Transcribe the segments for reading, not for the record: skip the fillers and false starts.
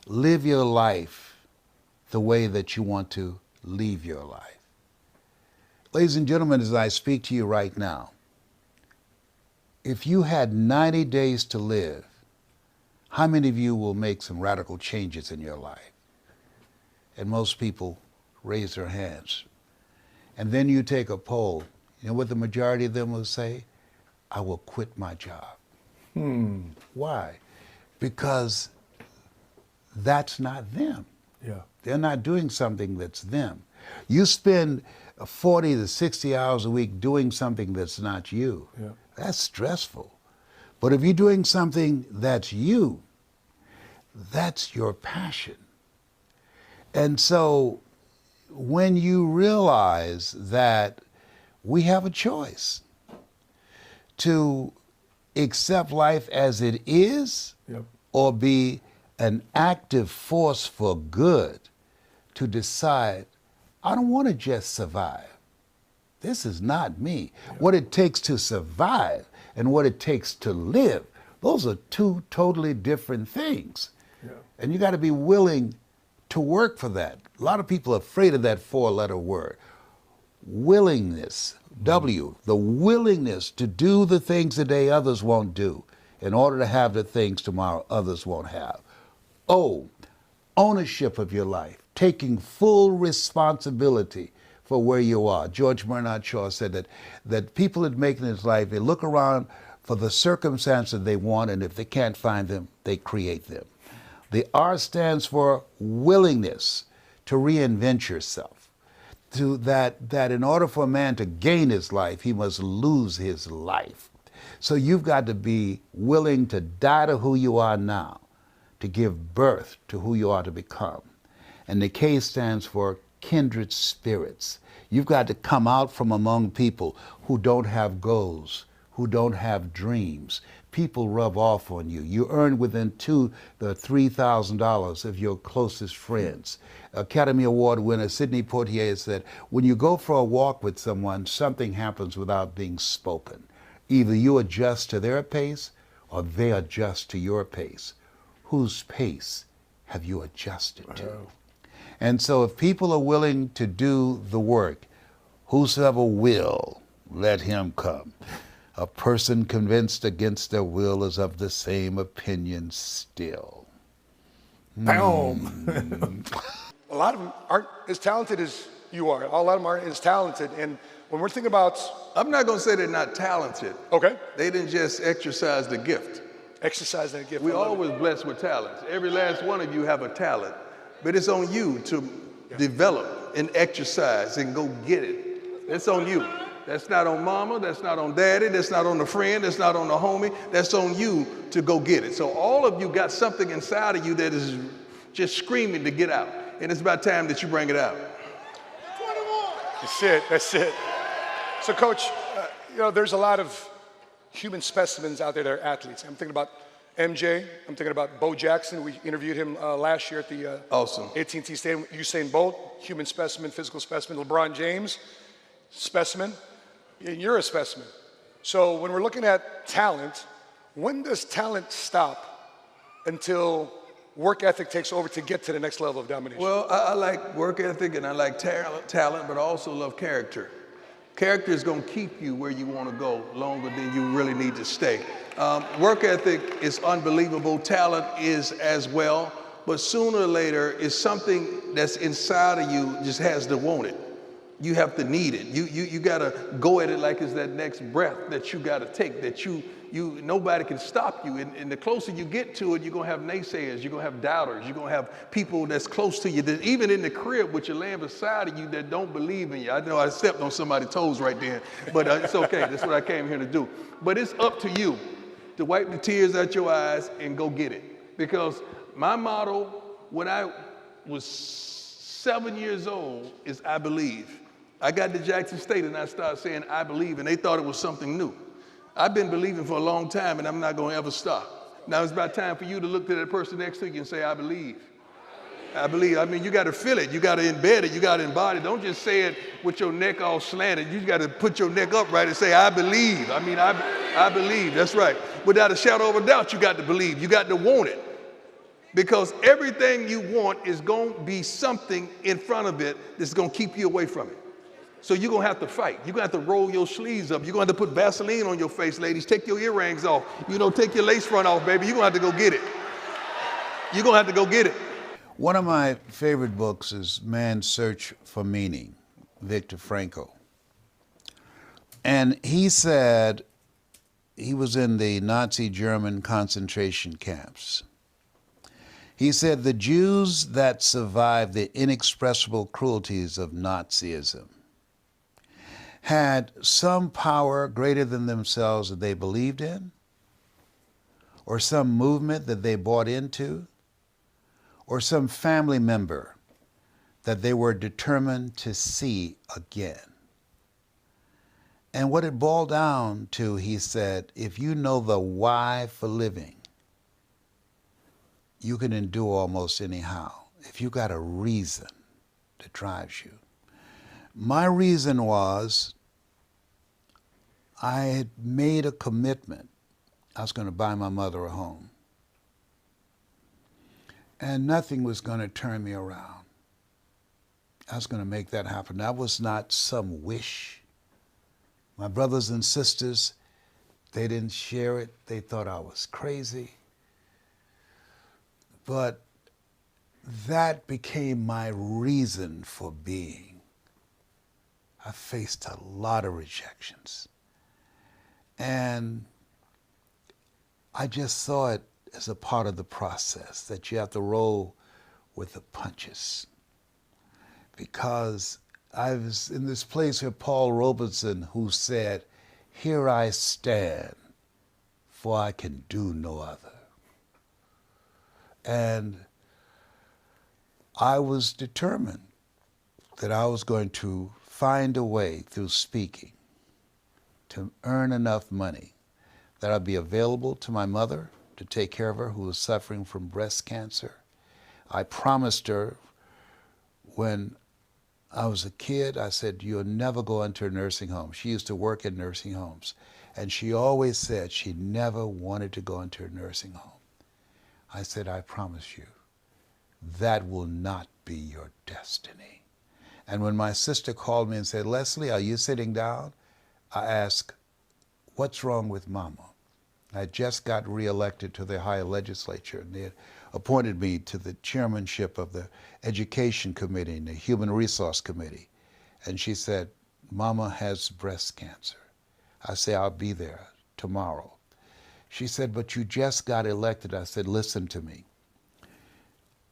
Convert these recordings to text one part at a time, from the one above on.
live your life the way that you want to leave your life. Ladies and gentlemen, as I speak to you right now, if you had 90 days to live, how many of you will make some radical changes in your life? And most people raise their hands. And then you take a poll. You know what the majority of them will say? I will quit my job. Why? Because that's not them. Yeah. They're not doing something that's them. You spend 40 to 60 hours a week doing something that's not you. Yeah. That's stressful. But if you're doing something that's you, that's your passion. And so when you realize that we have a choice to accept life as it is, Yep. or be an active force for good, to decide, I don't want to just survive. This is not me. Yep. What it takes to survive and what it takes to live, those are two totally different things. Yep. And you got to be willing to work for that. A lot of people are afraid of that four-letter word. Willingness, W, the willingness to do the things today others won't do in order to have the things tomorrow others won't have. O, ownership of your life, taking full responsibility for where you are. George Bernard Shaw said that people that make it in his life, they look around for the circumstances they want, and if they can't find them, they create them. The R stands for willingness to reinvent yourself. To that in order for a man to gain his life, he must lose his life. So you've got to be willing to die to who you are now, to give birth to who you are to become. And the K stands for kindred spirits. You've got to come out from among people who don't have goals, who don't have dreams. People rub off on you. You earn within $2,000 to $3,000 of your closest friends. Academy Award winner Sidney Poitier said, when you go for a walk with someone, something happens without being spoken. Either you adjust to their pace or they adjust to your pace. Whose pace have you adjusted to? Wow. And so if people are willing to do the work, whosoever will, let him come. A person convinced against their will is of the same opinion still. Boom. A lot of them aren't as talented as you are. A lot of them aren't as talented. And when we're thinking about... I'm not going to say they're not talented. Okay. They didn't just exercise the gift. Exercise that gift. We're always blessed with talents. Every last one of you have a talent. But it's on you to develop and exercise and go get it. It's on you. That's not on mama, that's not on daddy, that's not on the friend, that's not on the homie. That's on you to go get it. So all of you got something inside of you that is just screaming to get out. And it's about time that you bring it out. That's it, that's it. So Coach, there's a lot of human specimens out there that are athletes. I'm thinking about MJ, I'm thinking about Bo Jackson. We interviewed him last year at the Awesome. AT&T Stadium. Usain Bolt, human specimen, physical specimen. LeBron James, specimen. And you're a specimen. So when we're looking at talent, when does talent stop until work ethic takes over to get to the next level of domination? Well, I like work ethic and I like talent, but I also love character. Character is going to keep you where you want to go longer than you really need to stay. Work ethic is unbelievable. Talent is as well. But sooner or later, it's something that's inside of you just has to want it. You have to need it. You got to go at it like it's that next breath that you got to take, that nobody can stop you. And the closer you get to it, you're going to have naysayers, you're going to have doubters, you're going to have people that's close to you, that even in the crib with your laying beside of you that don't believe in you. I know I stepped on somebody's toes right there, but it's okay. That's what I came here to do. But it's up to you to wipe the tears out your eyes and go get it. Because my motto when I was 7 years old is I believe. I got to Jackson State and I started saying I believe, and they thought it was something new. I've been believing for a long time and I'm not going to ever stop. Now it's about time for you to look to that person next to you and say, I believe. I believe. I mean, you got to feel it. You got to embed it. You got to embody it. Don't just say it with your neck all slanted. You got to put your neck upright and say, I believe. I mean, I believe. That's right. Without a shadow of a doubt, you got to believe. You got to want it. Because everything you want is going to be something in front of it that's going to keep you away from it. So you're going to have to fight. You're going to have to roll your sleeves up. You're going to have to put Vaseline on your face, ladies. Take your earrings off. You know, take your lace front off, baby. You're going to have to go get it. You're going to have to go get it. One of my favorite books is Man's Search for Meaning, Viktor Frankl. And he said he was in the Nazi German concentration camps. He said the Jews that survived the inexpressible cruelties of Nazism had some power greater than themselves that they believed in, or some movement that they bought into, or some family member that they were determined to see again. And what it boiled down to, he said, if you know the why for living, you can endure almost anyhow. If you got a reason that drives you. My reason was I had made a commitment. I was going to buy my mother a home. And nothing was going to turn me around. I was going to make that happen. That was not some wish. My brothers and sisters, they didn't share it. They thought I was crazy. But that became my reason for being. I faced a lot of rejections. And I just saw it as a part of the process, that you have to roll with the punches. Because I was in this place where Paul Robeson, who said, "Here I stand, for I can do no other." And I was determined that I was going to find a way through speaking to earn enough money that I'd be available to my mother to take care of her, who was suffering from breast cancer. I promised her when I was a kid, I said, "You'll never go into a nursing home." She used to work in nursing homes, and she always said she never wanted to go into a nursing home. I said, "I promise you, that will not be your destiny." And when my sister called me and said, "Leslie, are you sitting down?" I asked, "What's wrong with Mama?" I just got reelected to the Ohio legislature, and they had appointed me to the chairmanship of the Education Committee and the Human Resource Committee. And she said, "Mama has breast cancer." I said, "I'll be there tomorrow." She said, "But you just got elected." I said, "Listen to me.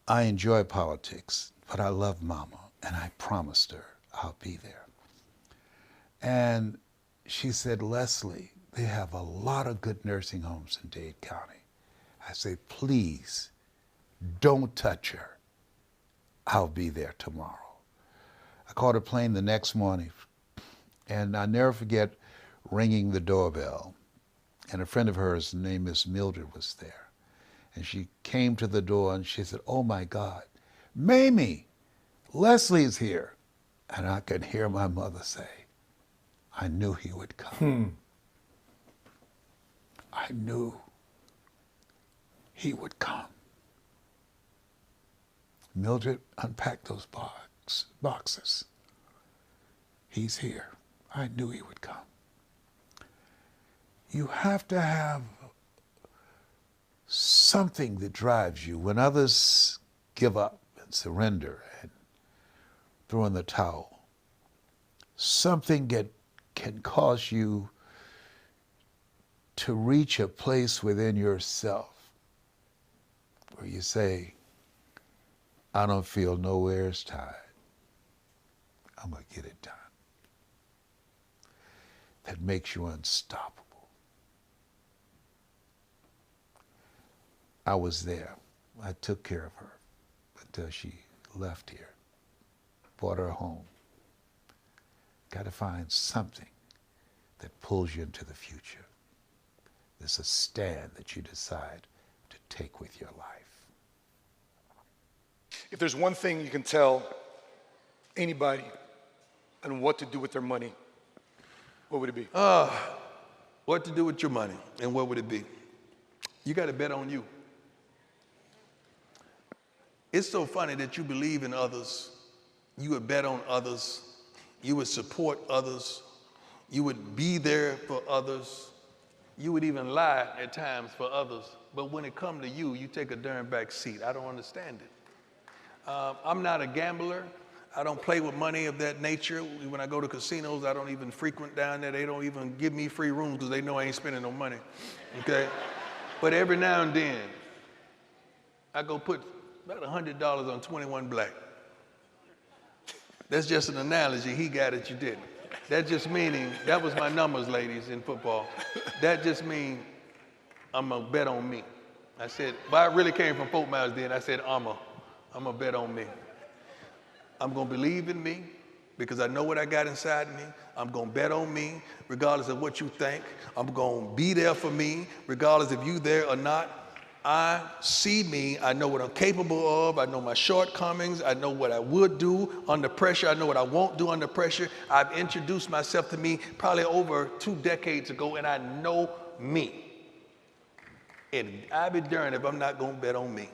I enjoy politics, but I love Mama, and I promised her I'll be there." And she said, "Leslie, they have a lot of good nursing homes in Dade County." I said, "Please, don't touch her. I'll be there tomorrow." I caught a plane the next morning, and I'll never forget ringing the doorbell. And a friend of hers, named Miss Mildred, was there. And she came to the door and she said, "Oh my God, Mamie, Leslie's here." And I could hear my mother say, "I knew he would come. I knew he would come." Mildred, unpack those boxes. He's here. I knew he would come. You have to have something that drives you when others give up and surrender and throw in the towel. Something that can cause you to reach a place within yourself where you say, "I don't feel nowhere as tired. I'm going to get it done." That makes you unstoppable. I was there. I took care of her until she left here. Brought her home. Got to find something that pulls you into the future. There's a stand that you decide to take with your life. If there's one thing you can tell anybody on what to do with their money, what would it be? What to do with your money, and what would it be? You got to bet on you. It's so funny that you believe in others, you would bet on others, you would support others, you would be there for others, you would even lie at times for others. But when it comes to you, you take a darn back seat. I don't understand it. I'm not a gambler. I don't play with money of that nature. When I go to casinos, I don't even frequent down there. They don't even give me free rooms because they know I ain't spending no money, okay? But every now and then, I go put about $100 on 21 black. That's just an analogy. He got it, you didn't. That just meaning, that was my numbers, ladies, in football. That just means I'm gonna bet on me. I said, but I really came from Fort Myers then. I said, I'm gonna bet on me. I'm gonna believe in me because I know what I got inside me. I'm gonna bet on me regardless of what you think. I'm gonna be there for me regardless if you there or not. I see me, I know what I'm capable of, I know my shortcomings, I know what I would do under pressure, I know what I won't do under pressure. I've introduced myself to me probably over 2 decades ago, and I know me. And I'd be darned if I'm not gonna bet on me.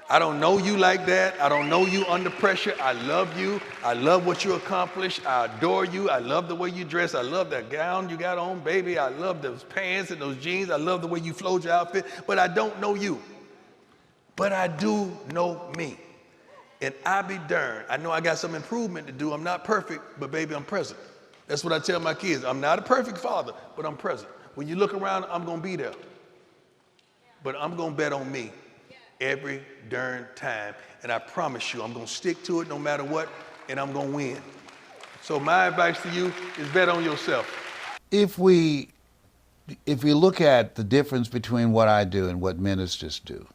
I don't know you like that. I don't know you under pressure. I love you. I love what you accomplish. I adore you. I love the way you dress. I love that gown you got on, baby. I love those pants and those jeans. I love the way you flowed your outfit. But I don't know you. But I do know me. And I be darned. I know I got some improvement to do. I'm not perfect, but baby, I'm present. That's what I tell my kids. I'm not a perfect father, but I'm present. When you look around, I'm going to be there. But I'm going to bet on me every darn time. And I promise you, I'm going to stick to it no matter what, and I'm going to win. So my advice to you is bet on yourself. If we look at the difference between what I do and what ministers do,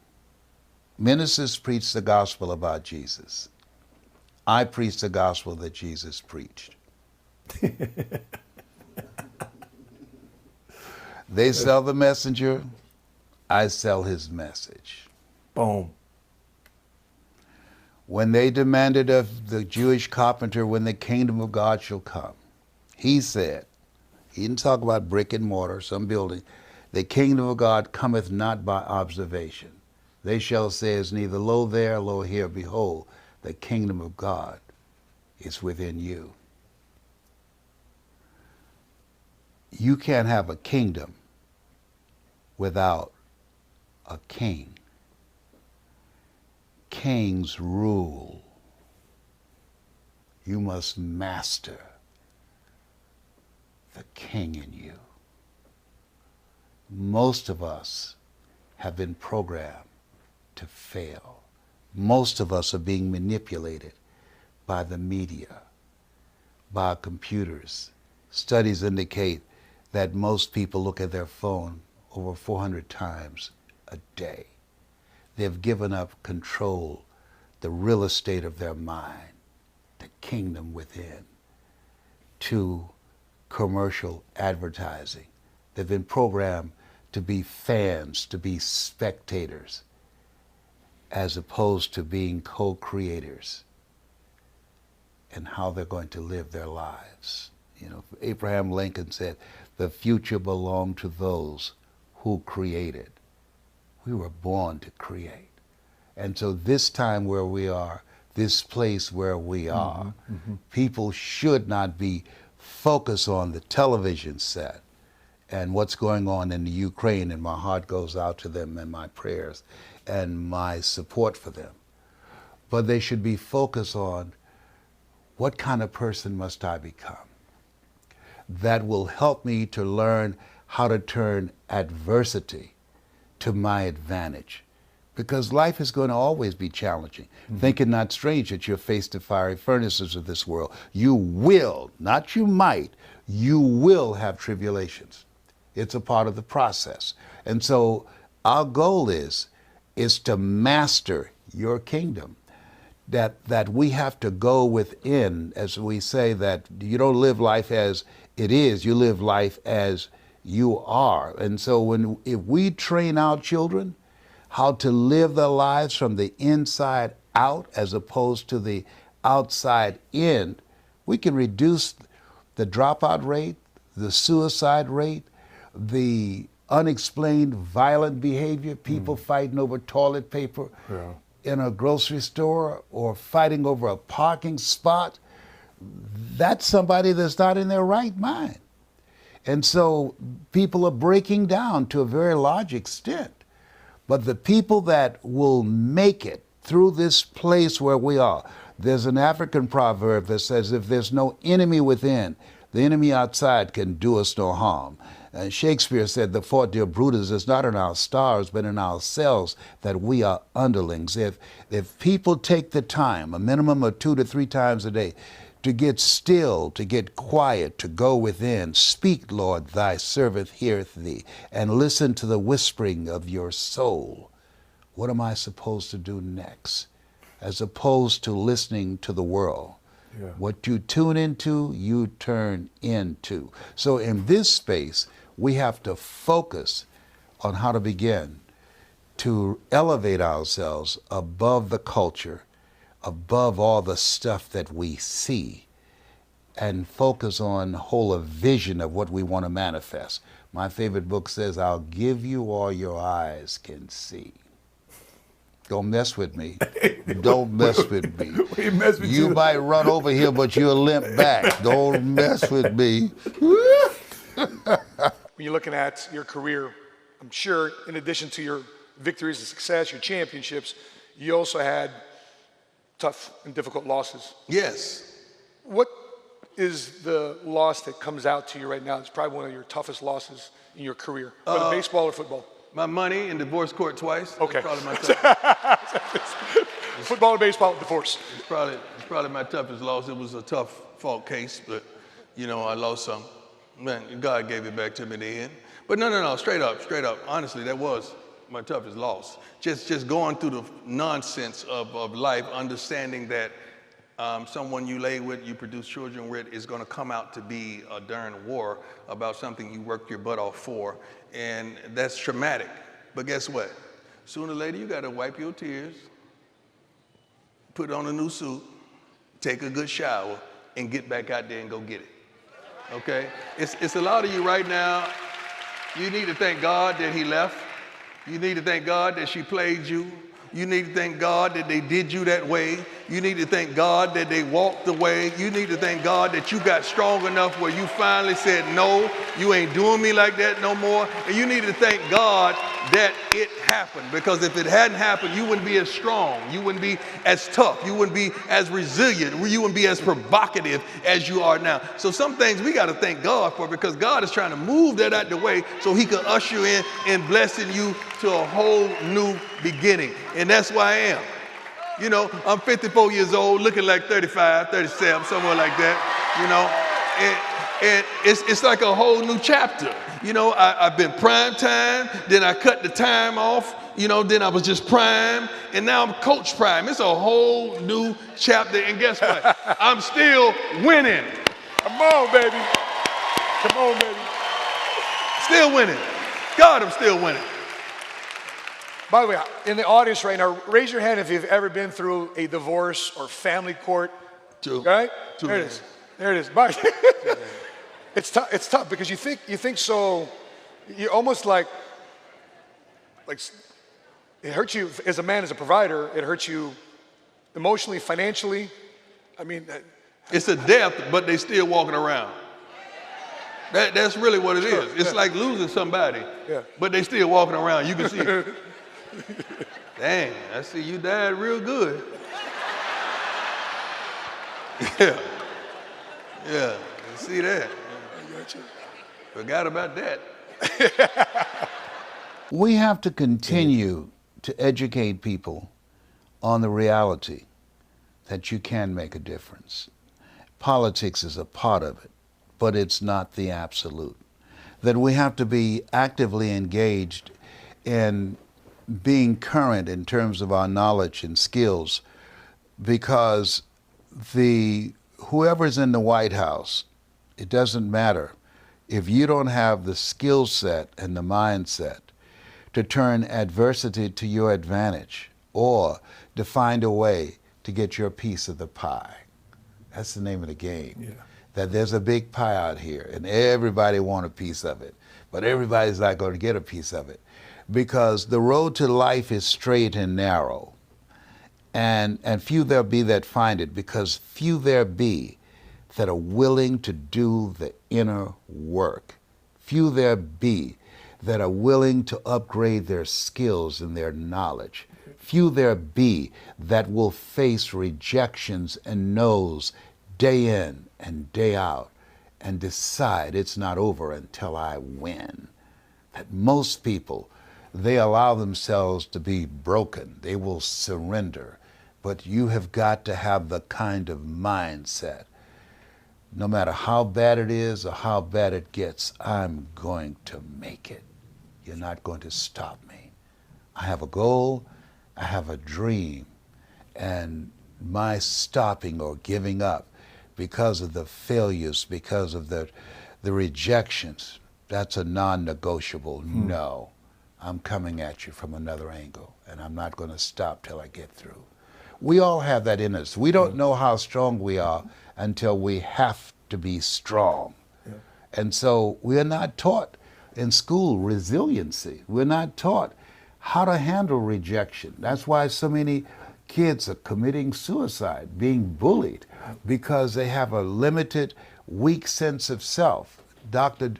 ministers preach the gospel about Jesus. I preach the gospel that Jesus preached. They sell the messenger, I sell his message. Boom. When they demanded of the Jewish carpenter when the kingdom of God shall come, he said, he didn't talk about brick and mortar, some building, the kingdom of God cometh not by observation. They shall say, is neither lo there, lo here, behold, the kingdom of God is within you. You can't have a kingdom without a king. Kings rule. You must master the king in you. Most of us have been programmed to fail. Most of us are being manipulated by the media, by our computers. Studies indicate that most people look at their phone over 400 times a day. They've given up control, the real estate of their mind, the kingdom within, to commercial advertising. They've been programmed to be fans, to be spectators, as opposed to being co-creators in how they're going to live their lives. You know, Abraham Lincoln said, the future belonged to those who created. We were born to create. And so this time where we are, this place where we are, people should not be focused on the television set and what's going on in the Ukraine, and my heart goes out to them and my prayers and my support for them. But they should be focused on what kind of person must I become that will help me to learn how to turn adversity to my advantage. Because life is going to always be challenging. Think it not strange that you're faced the fiery furnaces of this world. You will, not you might, you will have tribulations. It's a part of the process. And so our goal is to master your kingdom. That we have to go within, as we say, that you don't live life as it is, you live life as you are. And so if we train our children how to live their lives from the inside out as opposed to the outside in, we can reduce the dropout rate, the suicide rate, the unexplained violent behavior, people fighting over toilet paper. Yeah. in a grocery store or fighting over a parking spot, that's somebody that's not in their right mind. And so people are breaking down to a very large extent. But the people that will make it through this place where we are, there's an African proverb that says, if there's no enemy within, the enemy outside can do us no harm. Shakespeare said, the fault, dear Brutus, is not in our stars, but in ourselves, that we are underlings. If people take the time, a minimum of 2 to 3 times a day, to get still, to get quiet, to go within, speak, Lord, thy servant heareth thee, and listen to the whispering of your soul. What am I supposed to do next? As opposed to listening to the world. Yeah. What you tune into, you turn into. So in this space, we have to focus on how to begin to elevate ourselves above the culture, above all the stuff that we see, and focus on whole a vision of what we want to manifest. My favorite book says, I'll give you all your eyes can see. Don't mess with me. Don't mess with me. You might run over here, but you'll limp back. Don't mess with me. When you're looking at your career, I'm sure in addition to your victories and success, your championships, you also had tough and difficult losses. Yes. What is the loss that comes out to you right now? It's probably one of your toughest losses in your career, whether baseball or football. My money in divorce court twice. Okay. That's probably my Football and baseball, divorce. It's probably my toughest loss. It was a tough fault case, but you know, I lost some. Man, God gave it back to me in the end. But no, straight up. Honestly, that was my toughest loss. Just going through the nonsense of life, understanding that someone you lay with, you produce children with, is going to come out to be a darn war about something you worked your butt off for, and that's traumatic. But guess what? Sooner or later, you got to wipe your tears, put on a new suit, take a good shower, and get back out there and go get it. Okay? It's a lot of you right now. You need to thank God that he left. You need to thank God that she played you. You need to thank God that they did you that way. You need to thank God that they walked away. You need to thank God that you got strong enough where you finally said, no, you ain't doing me like that no more. And you need to thank God that it happened, because if it hadn't happened, you wouldn't be as strong. You wouldn't be as tough. You wouldn't be as resilient. You wouldn't be as provocative as you are now. So some things we got to thank God for, because God is trying to move that out the way so he can usher you in and blessing you to a whole new beginning. And that's why I am. You know, I'm 54 years old, looking like 35, 37, somewhere like that, you know. And it's like a whole new chapter. You know, I've been prime time, then I cut the time off, you know, then I was just prime, and now I'm coach prime. It's a whole new chapter, and guess what? I'm still winning. Come on, baby. Come on, baby. Still winning. God, I'm still winning. By the way, in the audience right now, raise your hand if you've ever been through a divorce or family court. Two. Right? Two. There it is. There it is. It's tough. It's tough because you think so. You're almost like it hurts you as a man, as a provider. It hurts you emotionally, financially. I mean, it's a death, but they still walking around. That's really what it is. It's like losing somebody, but they still walking around. You can see it. Dang, I see you died real good. Yeah, you see that. Forgot about that. We have to continue to educate people on the reality that you can make a difference. Politics is a part of it, but it's not the absolute. That we have to be actively engaged in being current in terms of our knowledge and skills, because whoever's in the White House, it doesn't matter if you don't have the skill set and the mindset to turn adversity to your advantage, or to find a way to get your piece of the pie. That's the name of the game. Yeah. That there's a big pie out here and everybody wants a piece of it, but everybody's not going to get a piece of it, because the road to life is straight and narrow. And few there be that find it, because few there be that are willing to do the inner work. Few there be that are willing to upgrade their skills and their knowledge. Few there be that will face rejections and no's day in and day out and decide it's not over until I win. That most people, they allow themselves to be broken. They will surrender. But you have got to have the kind of mindset, no matter how bad it is or how bad it gets, I'm going to make it. You're not going to stop me. I have a goal, I have a dream, and my stopping or giving up because of the failures, because of the rejections, that's a non-negotiable no. I'm coming at you from another angle, and I'm not going to stop till I get through. We all have that in us. We don't know how strong we are until we have to be strong. Yeah. And so we're not taught in school resiliency. We're not taught how to handle rejection. That's why so many kids are committing suicide, being bullied, because they have a limited, weak sense of self. Dr.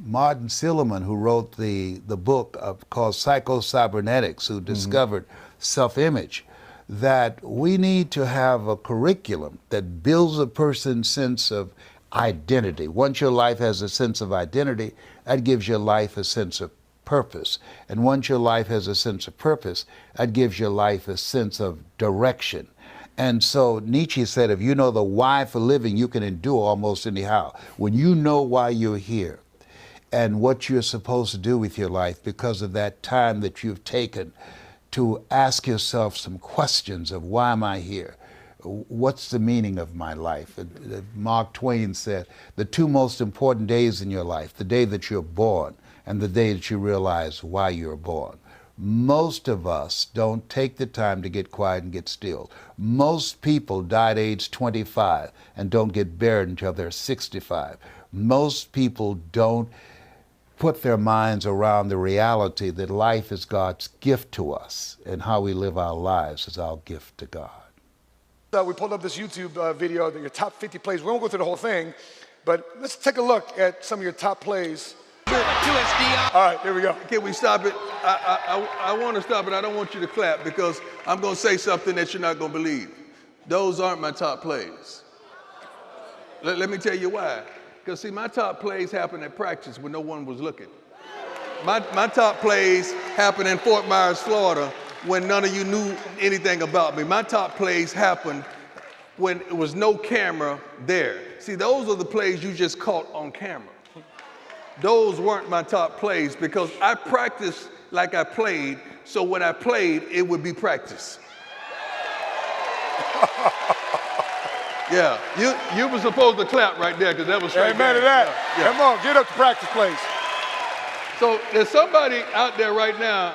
Martin Seligman, who wrote the book called Psycho-Cybernetics, who discovered self-image, that we need to have a curriculum that builds a person's sense of identity. Once your life has a sense of identity, that gives your life a sense of purpose. And once your life has a sense of purpose, that gives your life a sense of direction. And so Nietzsche said, if you know the why for living, you can endure almost anyhow. When you know why you're here and what you're supposed to do with your life because of that time that you've taken to ask yourself some questions of why am I here? What's the meaning of my life? Mark Twain said, the two most important days in your life, the day that you're born and the day that you realize why you're born. Most of us don't take the time to get quiet and get still. Most people die at age 25 and don't get buried until they're 65. Most people don't put their minds around the reality that life is God's gift to us, and how we live our lives is our gift to God. We pulled up this YouTube video, your top 50 plays. We won't go through the whole thing, but let's take a look at some of your top plays. All right, here we go. Can we stop it? I want to stop it. I don't want you to clap because I'm going to say something that you're not going to believe. Those aren't my top plays. Let me tell you why. Because, see, my top plays happened at practice when no one was looking. My top plays happened in Fort Myers, Florida, when none of you knew anything about me. My top plays happened when there was no camera there. See, those are the plays you just caught on camera. Those weren't my top plays because I practiced like I played, so when I played, it would be practice. Yeah, you were supposed to clap right there because that was straight. Amen to that. Yeah. Come on, get up to practice plays. So there's somebody out there right now,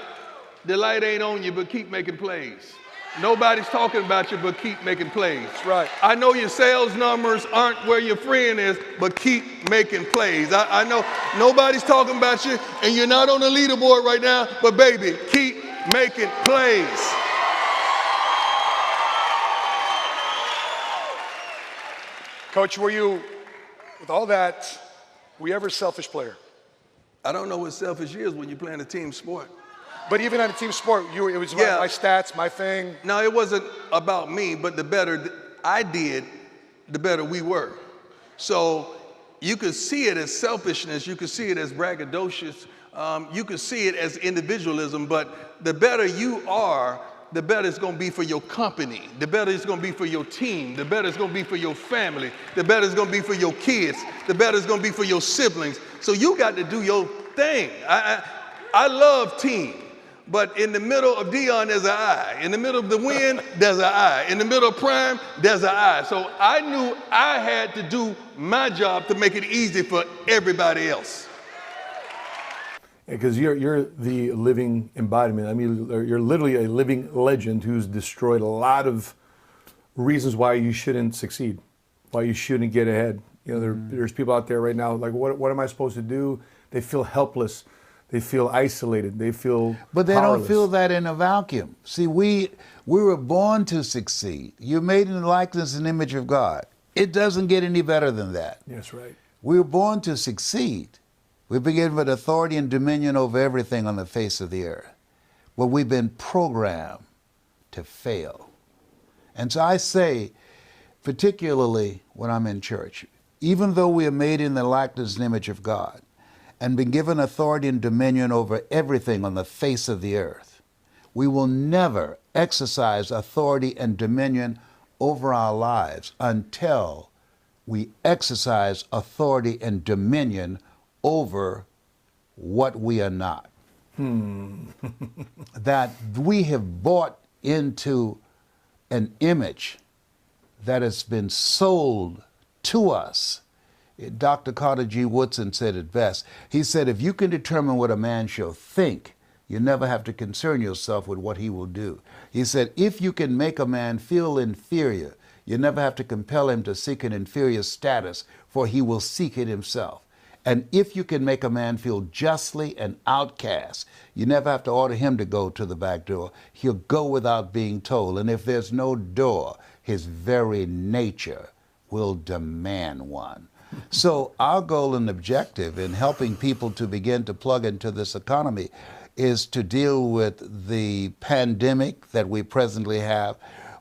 the light ain't on you, but keep making plays. Nobody's talking about you, but keep making plays. That's right. I know your sales numbers aren't where your friend is, but keep making plays. I know nobody's talking about you, and you're not on the leaderboard right now, but baby, keep making plays. Coach, were you, with all that, were you ever a selfish player? I don't know what selfish is when you're playing a team sport. But even on a team sport, it was my stats, my thing. No, it wasn't about me, but the better I did, the better we were. So you could see it as selfishness, you could see it as braggadocious, you could see it as individualism, but the better you are, the better it's going to be for your company, the better it's going to be for your team, the better it's going to be for your family, the better it's going to be for your kids, the better it's going to be for your siblings. So you got to do your thing. I love team, but in the middle of Deion, there's an I. In the middle of the win, there's an I. In the middle of prime, there's an I. So I knew I had to do my job to make it easy for everybody else. Because you're the living embodiment. I mean, you're literally a living legend who's destroyed a lot of reasons why you shouldn't succeed, why you shouldn't get ahead. You know, there's people out there right now like, what am I supposed to do? They feel helpless. They feel isolated. They feel But they powerless. don't feel that in a vacuum. See, we were born to succeed. You're made in the likeness and image of God. It doesn't get any better than that. Yes, right. We were born to succeed. We've been given authority and dominion over everything on the face of the earth. But we've been programmed to fail. And so I say, particularly when I'm in church, even though we are made in the likeness and image of God and been given authority and dominion over everything on the face of the earth, we will never exercise authority and dominion over our lives until we exercise authority and dominion over what we are not. That we have bought into an image that has been sold to us. Dr. Carter G. Woodson said it best. He said, if you can determine what a man shall think, you never have to concern yourself with what he will do. He said, if you can make a man feel inferior, you never have to compel him to seek an inferior status, for he will seek it himself. And if you can make a man feel justly an outcast, you never have to order him to go to the back door. He'll go without being told. And if there's no door, his very nature will demand one. So our goal and objective in helping people to begin to plug into this economy is to deal with the pandemic that we presently have,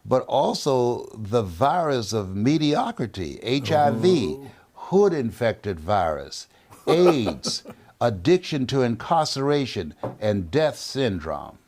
but also the virus of mediocrity, HIV, hood-infected virus, AIDS, addiction to incarceration, and death syndrome.